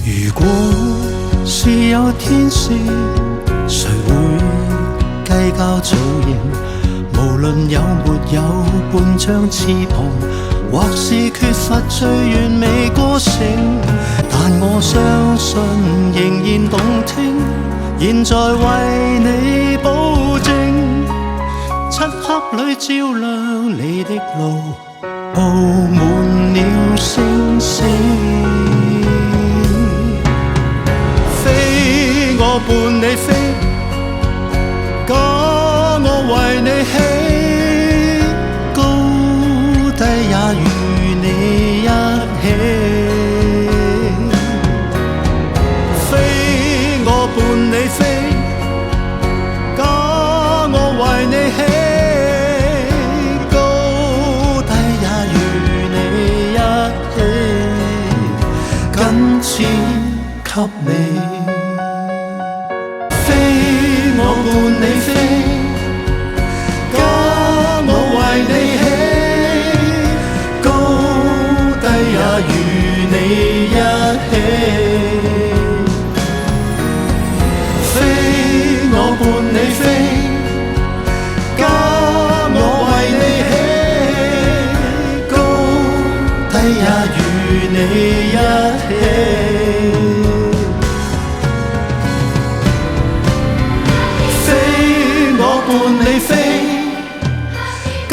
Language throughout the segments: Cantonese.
如果是有天使，誰會計較造型？無論有沒有半張翅膀，或是缺乏最完美歌聲，但我相信仍然動聽。現在為你保證，漆黑裏照亮你的路，佈滿了星星。飛我伴你飛，假我為你起，高低也與你一起。飛我伴你飛，假我為你起，高低也與你一起，緊似給你。飛我伴你飛，假我為你起，高低也與你一起。飛我伴你飛，假我為你起，高低也與你一起。伴你飛，假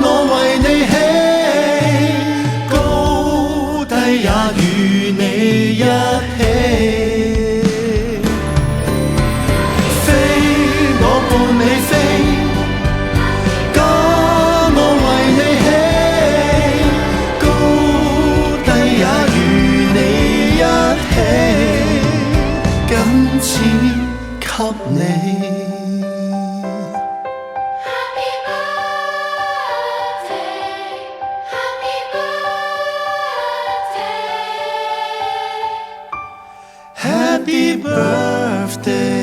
我為你起，高低也與你一起。飛我伴你飛，假我為你起，高低也與你一起，緊似給你。Happy birthday